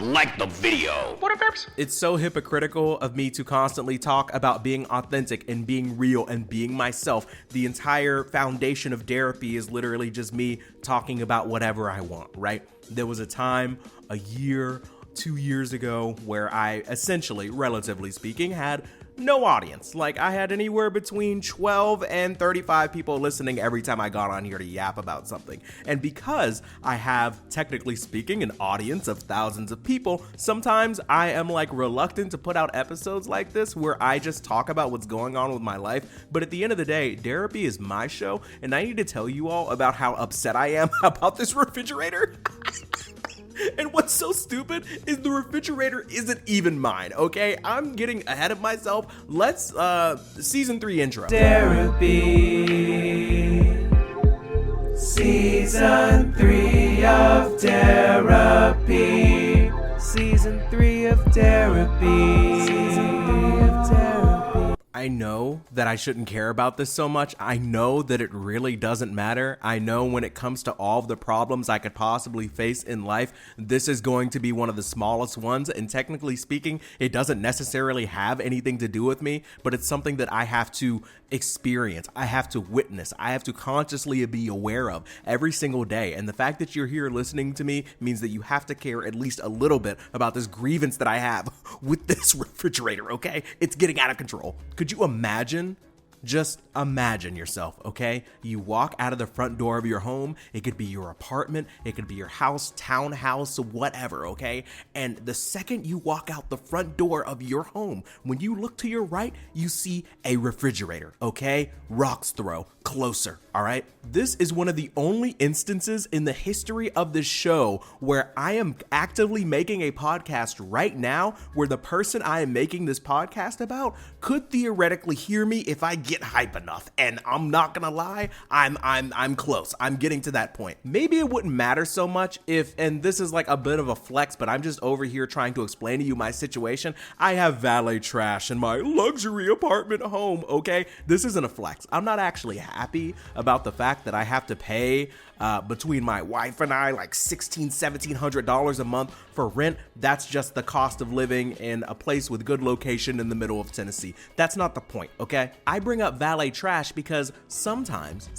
like the video. What up, derps? It's so hypocritical of me to constantly talk about being authentic and being real and being myself. The entire foundation of Derapy is literally just me talking about whatever I want, right? There was a time, a year, 2 years ago, where I essentially, relatively speaking, had no audience. Like, I had anywhere between 12 and 35 people listening every time I got on here to yap about something. And because I have, technically speaking, an audience of thousands of people, sometimes I am like reluctant to put out episodes like this where I just talk about what's going on with my life. But at the end of the day, Derapy is my show, and I need to tell you all about how upset I am about this refrigerator. And what's so stupid is the refrigerator isn't even mine, okay? I'm getting ahead of myself. Let's, season 3 intro. Derapy, season 3 of Derapy, season 3 of Derapy, season 3 of Derapy. I know that I shouldn't care about this so much. I know that it really doesn't matter. I know when it comes to all of the problems I could possibly face in life, this is going to be one of the smallest ones. And technically speaking, it doesn't necessarily have anything to do with me, but it's something that I have to experience. I have to witness. I have to consciously be aware of every single day. And the fact that you're here listening to me means that you have to care at least a little bit about this grievance that I have with this refrigerator, okay? It's getting out of control. Could you imagine? Just imagine yourself, okay? You walk out of the front door of your home. It could be your apartment. It could be your house, townhouse, whatever, okay? And the second you walk out the front door of your home, when you look to your right, you see a refrigerator, okay? Rocks throw, closer, all right? This is one of the only instances in the history of this show where I am actively making a podcast right now where the person I am making this podcast about could theoretically hear me if I get hype enough. And I'm not gonna lie, I'm close. I'm getting to that point. Maybe it wouldn't matter so much if, and this is like a bit of a flex, but I'm just over here trying to explain to you my situation. I have valet trash in my luxury apartment home, okay? This isn't a flex. I'm not actually happy about the fact that I have to pay between my wife and I like $1,700 a month for rent. That's just the cost of living in a place with good location in the middle of Tennessee. That's not the point, okay? I bring up valet trash because sometimes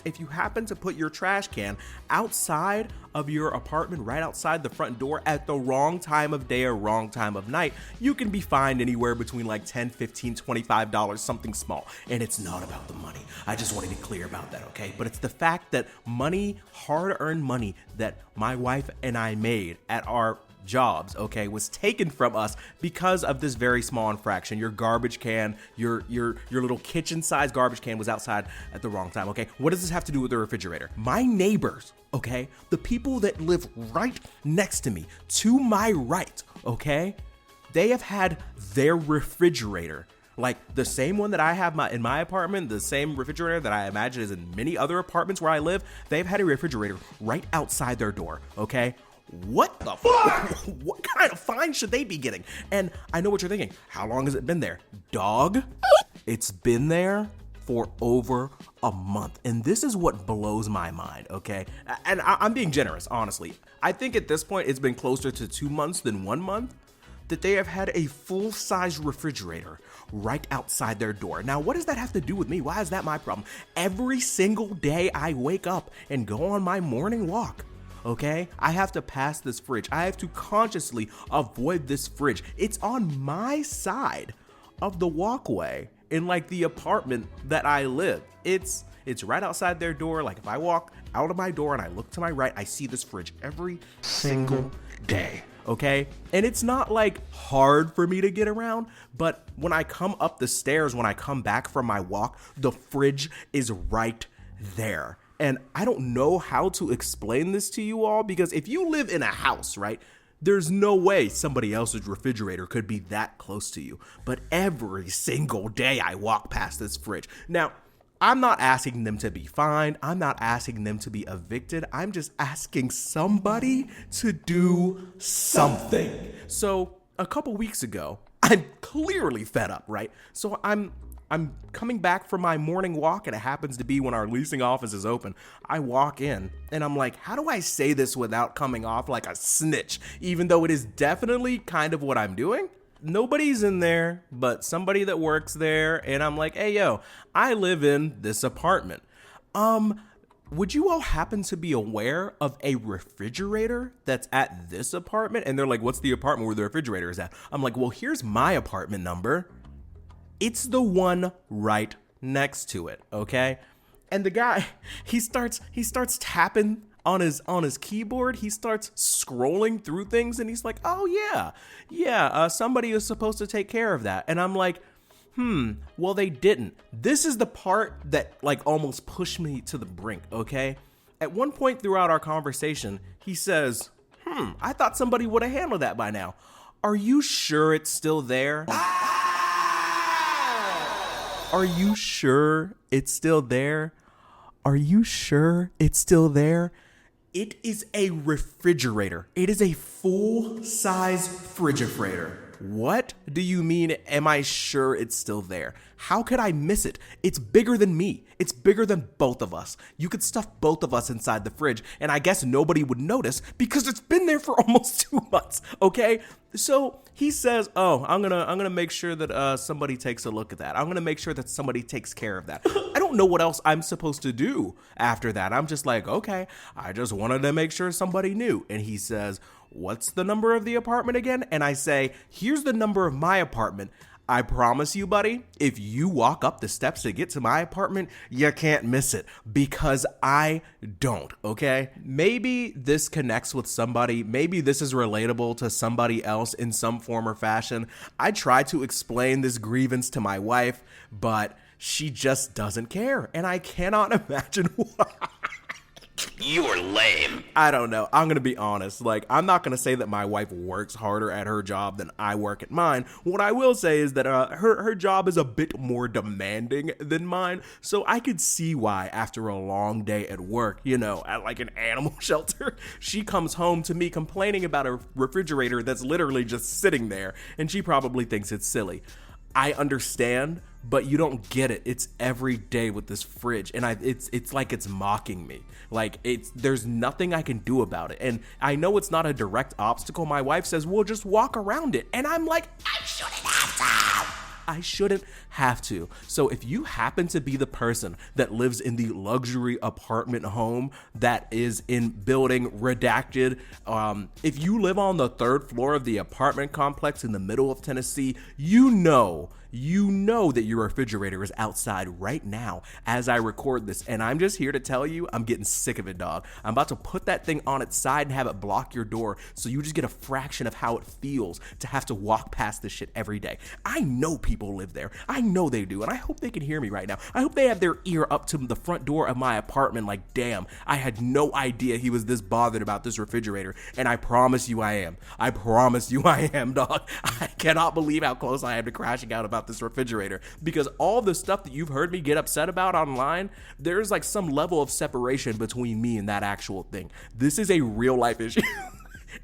if you happen to put your trash can outside of your apartment, right outside the front door at the wrong time of day or wrong time of night, you can be fined anywhere between like $10, $15, $25, something small. And it's not about the money. I just want to be clear about that, okay? But it's the fact that money, hard-earned money that my wife and I made at our jobs, okay, was taken from us because of this very small infraction. Your garbage can, your little kitchen-sized garbage can was outside at the wrong time, okay? What does this have to do with the refrigerator? My neighbors, okay, the people that live right next to me, to my right, okay, they have had their refrigerator, like the same one that I have in my apartment, the same refrigerator that I imagine is in many other apartments where I live, they've had a refrigerator right outside their door, okay? What the fuck? What kind of fine should they be getting? And I know what you're thinking. How long has it been there? Dog, it's been there for over a month. And this is what blows my mind, okay? And I'm being generous, honestly. I think at this point, it's been closer to 2 months than 1 month that they have had a full-size refrigerator right outside their door. Now, what does that have to do with me? Why is that my problem? Every single day I wake up and go on my morning walk, okay, I have to pass this fridge. I have to consciously avoid this fridge. It's on my side of the walkway in like the apartment that I live. It's right outside their door. Like if I walk out of my door and I look to my right, I see this fridge every single day. Okay, and it's not like hard for me to get around, but when I come up the stairs, when I come back from my walk, the fridge is right there. And I don't know how to explain this to you all, because if you live in a house, right, there's no way somebody else's refrigerator could be that close to you. But every single day I walk past this fridge. Now, I'm not asking them to be fined. I'm not asking them to be evicted. I'm just asking somebody to do something. So a couple weeks ago, I'm clearly fed up, right? So I'm I'm coming back from my morning walk, and it happens to be when our leasing office is open. I walk in and I'm like, how do I say this without coming off like a snitch, even though it is definitely kind of what I'm doing? Nobody's in there but somebody that works there, and I'm like, hey, yo, I live in this apartment. Would you all happen to be aware of a refrigerator that's at this apartment? And they're like, what's the apartment where the refrigerator is at? I'm like, well, here's my apartment number. It's the one right next to it, okay? And the guy, he starts tapping on his keyboard. He starts scrolling through things, and he's like, oh yeah, somebody is supposed to take care of that. And I'm like, well, they didn't. This is the part that like almost pushed me to the brink, okay? At one point throughout our conversation, he says, I thought somebody would have handled that by now. Are you sure it's still there? Are you sure it's still there? Are you sure it's still there? It is a refrigerator. It is a full-size frigifrator. What do you mean, am I sure it's still there? How could I miss it? It's bigger than me. It's bigger than both of us. You could stuff both of us inside the fridge, and I guess nobody would notice because it's been there for almost 2 months, okay? So he says, oh, I'm gonna make sure that somebody takes a look at that. I'm gonna make sure that somebody takes care of that. I don't know what else I'm supposed to do after that. I'm just like, okay, I just wanted to make sure somebody knew. And he says, what's the number of the apartment again? And I say, here's the number of my apartment. I promise you, buddy, if you walk up the steps to get to my apartment, you can't miss it, because I don't, okay? Maybe this connects with somebody. Maybe this is relatable to somebody else in some form or fashion. I try to explain this grievance to my wife, but she just doesn't care, and I cannot imagine why. You are lame. I don't know. I'm going to be honest. Like, I'm not going to say that my wife works harder at her job than I work at mine. What I will say is that her job is a bit more demanding than mine. So I could see why after a long day at work, at like an animal shelter, she comes home to me complaining about a refrigerator that's literally just sitting there. And she probably thinks it's silly. I understand, but you don't get it. It's every day with this fridge, and it's like it's mocking me. Like, there's nothing I can do about it. And I know it's not a direct obstacle. My wife says, well, just walk around it. And I'm like, I shouldn't have to. I shouldn't have to. So if you happen to be the person that lives in the luxury apartment home that is in building redacted, if you live on the 3rd floor of the apartment complex in the middle of Tennessee, you know that your refrigerator is outside right now as I record this. And I'm just here to tell you, I'm getting sick of it, dog. I'm about to put that thing on its side and have it block your door so you just get a fraction of how it feels to have to walk past this shit every day. I know people live there. I know they do. And I hope they can hear me right now. I hope they have their ear up to the front door of my apartment like, damn, I had no idea he was this bothered about this refrigerator. And I promise you I am. I promise you I am, dog. I cannot believe how close I am to crashing out about this refrigerator, because all the stuff that you've heard me get upset about online, there's like some level of separation between me and that actual thing. This is a real life issue.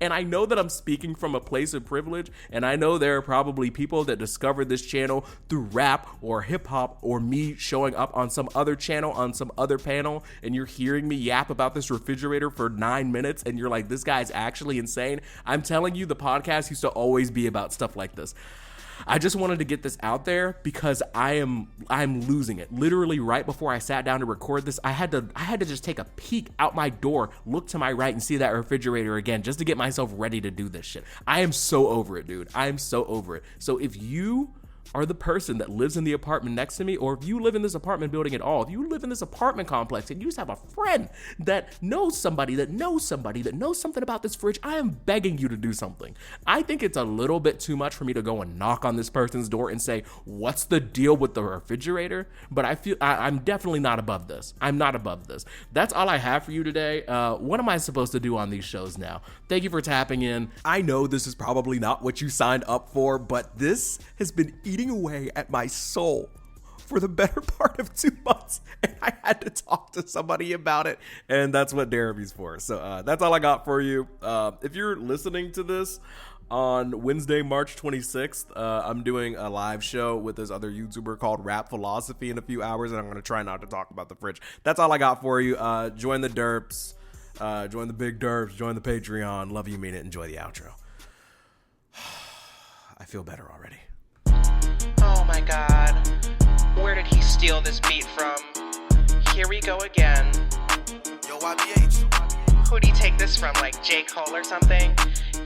And I know that I'm speaking from a place of privilege, and I know there are probably people that discovered this channel through rap or hip hop or me showing up on some other channel, on some other panel, and you're hearing me yap about this refrigerator for 9 minutes, and you're like, this guy's actually insane. I'm telling you, the podcast used to always be about stuff like this. I just wanted to get this out there because I'm losing it. Literally right before I sat down to record this, I had to just take a peek out my door, look to my right, and see that refrigerator again just to get myself ready to do this shit. I am so over it, dude. I am so over it. So if you are the person that lives in the apartment next to me, or if you live in this apartment building at all, if you live in this apartment complex and you just have a friend that knows somebody that knows somebody that knows something about this fridge, I am begging you to do something. I think it's a little bit too much for me to go and knock on this person's door and say, what's the deal with the refrigerator? But I feel I'm definitely not above this. I'm not above this. That's all I have for you today. What am I supposed to do on these shows now? Thank you for tapping in. I know this is probably not what you signed up for, but this has been eating away at my soul for the better part of 2 months, and I had to talk to somebody about it, and that's what Derapy's for. So that's all I got for you. If you're listening to this on Wednesday, March 26th, I'm doing a live show with this other YouTuber called Rap Philosophy in a few hours, and I'm going to try not to talk about the fridge. That's all I got for you. Join the derps, join the big derps, join the Patreon. Love you, mean it. Enjoy the outro. I feel better already. Oh my god. Where did he steal this beat from? Here we go again. Yo, YBH. Who'd he take this from? Like J. Cole or something?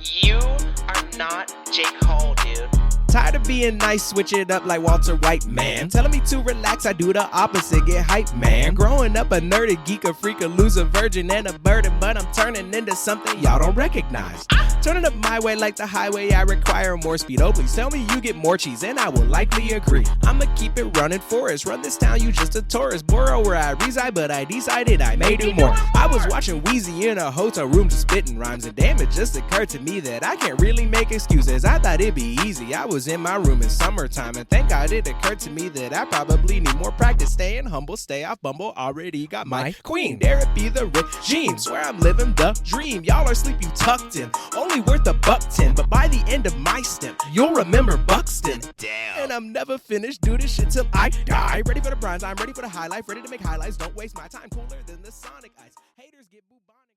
You are not J. Cole, dude. Tired of being nice, switch it up like Walter White, man. Telling me to relax, I do the opposite, get hype, man. Growing up a nerd, a geek, a freak, a loser, virgin, and a burden, but I'm turning into something y'all don't recognize. Turning up my way like the highway, I require more speed. Oh, please tell me you get more cheese, and I will likely agree. I'ma keep it running for us. Run this town, you just a tourist. Borough where I reside, but I decided I may do more. I was watching Wheezy in a hotel room just spitting rhymes, and damn, it just occurred to me that I can't really make excuses. I thought it'd be easy. I was in my room in summertime, and thank God it occurred to me that I probably need more practice. Staying humble, stay off Bumble, already got my queen. Derapy the regime, swear I'm living the dream. Y'all are sleeping tucked in, only worth $1.10, but by the end of my step, you'll remember Buxton. Damn. And I'm never finished, do this shit till I die. Ready for the bronze, I'm ready for the high life, ready to make highlights, don't waste my time, cooler than the Sonic ice. Haters get bubonic.